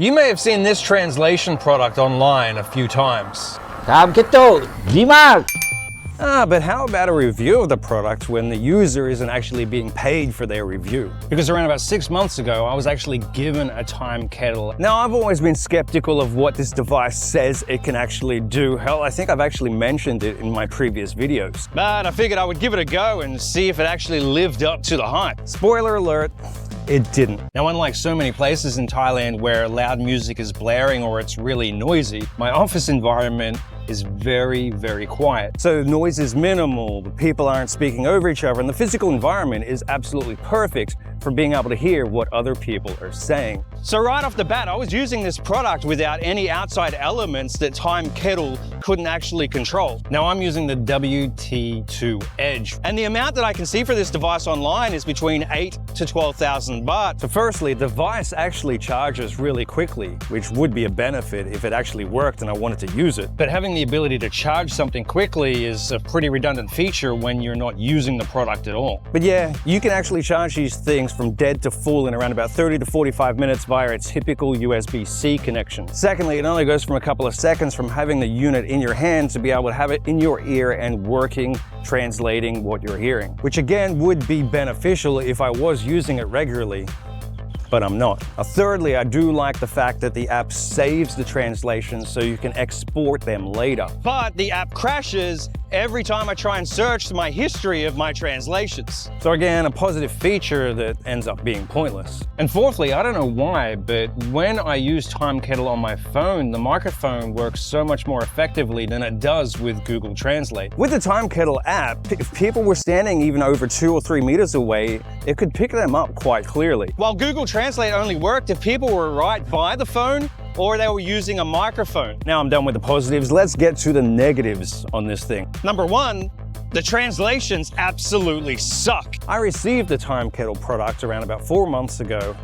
You may have seen this translation product online a few times. Timekettle ดีมาก But how about a review of the product when the user isn't actually being paid for their review? Because around about 6 months ago, I was actually given a Timekettle. Now, I've always been skeptical of what this device says it can actually do. Hell, I think I've actually mentioned it in my previous videos. But I figured I would give it a go and see if it actually lived up to the hype. Spoiler alert. It didn't. Now, unlike so many places in Thailand where loud music is blaring or it's really noisy, my office environment is very, very quiet. So noise is minimal, the people aren't speaking over each other, and the physical environment is absolutely perfect for being able to hear what other people are saying. So right off the bat, I was using this product without any outside elements that Timekettle couldn't actually control. Now I'm using the WT2 Edge, and the amount that I can see for this device online is between 8,000 to 12,000 baht. So firstly, the device actually charges really quickly, which would be a benefit if it actually worked and I wanted to use it. But having the ability to charge something quickly is a pretty redundant feature when you're not using the product at all. But yeah, you can actually charge these things from dead to full in around about 30 to 45 minutes via its typical USB-C connection. Secondly, it only goes from a couple of seconds from having the unit in your hand to be able to have it in your ear and working, translating what you're hearing, which again would be beneficial if I was using it regularly, but I'm not. Thirdly, I do like the fact that the app saves the translations so you can export them later. But the app crashes every time I try and search my history of my translations. So again, a positive feature that ends up being pointless. And fourthly, I don't know why, but when I use Timekettle on my phone, the microphone works so much more effectively than it does with Google Translate. With the Timekettle app, if people were standing even over 2 or 3 meters away, it could pick them up quite clearly. While Google Translate only worked if people were right by the phone or they were using a microphone. Now I'm done with the positives, let's get to the negatives on this thing. Number one, the translations absolutely suck. I received the Timekettle product around about 4 months ago,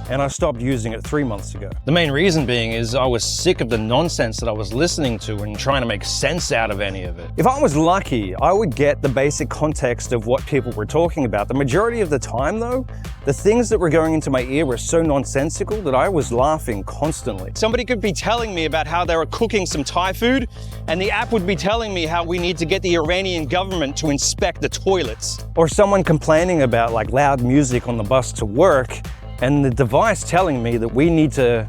and I stopped using it 3 months ago. The main reason being is I was sick of the nonsense that I was listening to and trying to make sense out of any of it. If I was lucky, I would get the basic context of what people were talking about. The majority of the time though, the things that were going into my ear were so nonsensical that I was laughing constantly. Somebody could be telling me about how they were cooking some Thai food, and the app would be telling me how we need to get the Iranian government to inspect the toilets. Or someone complaining about like loud music on the bus to work, and the device telling me that we need to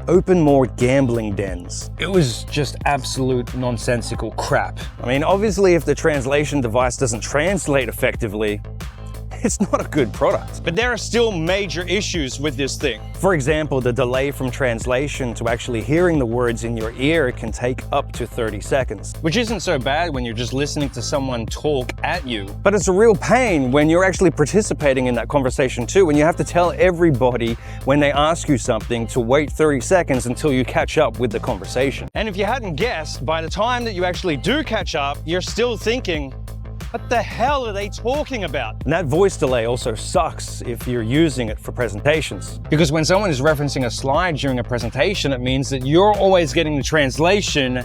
open more gambling dens. It was just absolute nonsensical crap. I mean, obviously if the translation device doesn't translate effectively, it's not a good product. But there are still major issues with this thing. For example, the delay from translation to actually hearing the words in your ear can take up to 30 seconds. Which isn't so bad when you're just listening to someone talk at you. But it's a real pain when you're actually participating in that conversation too, when you have to tell everybody when they ask you something to wait 30 seconds until you catch up with the conversation. And if you hadn't guessed, by the time that you actually do catch up, you're still thinking, what the hell are they talking about? And that voice delay also sucks if you're using it for presentations. Because when someone is referencing a slide during a presentation, it means that you're always getting the translation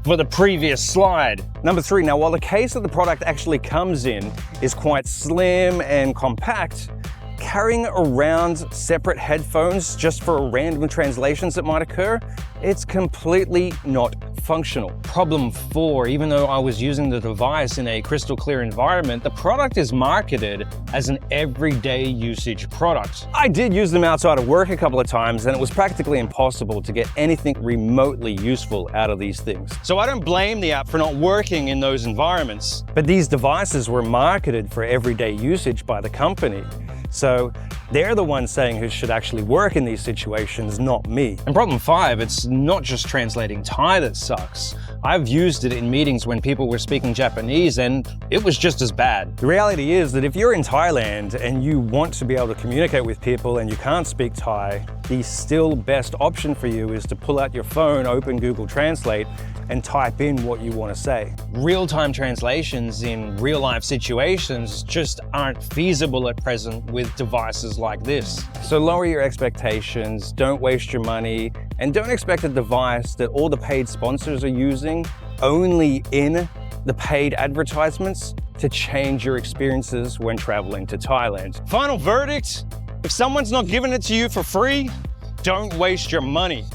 for the previous slide. Number three, now while the case that the product actually comes in is quite slim and compact, carrying around separate headphones just for random translations that might occur, it's completely not functional. Problem 4, even though I was using the device in a crystal clear environment, the product is marketed as an everyday usage product. I did use them outside of work a couple of times, and it was practically impossible to get anything remotely useful out of these things. So I don't blame the app for not working in those environments. But these devices were marketed for everyday usage by the company. So they're the ones saying who should actually work in these situations, not me. And problem 5, it's not just translating Thai that sucks. I've used it in meetings when people were speaking Japanese and it was just as bad. The reality is that if you're in Thailand and you want to be able to communicate with people and you can't speak Thai, the still best option for you is to pull out your phone, open Google Translate, and type in what you want to say. Real-time translations in real-life situations just aren't feasible at present with devices like this. So lower your expectations, don't waste your money, and don't expect a device that all the paid sponsors are using only in the paid advertisements to change your experiences when traveling to Thailand. Final verdict, if someone's not giving it to you for free, Don't waste your money.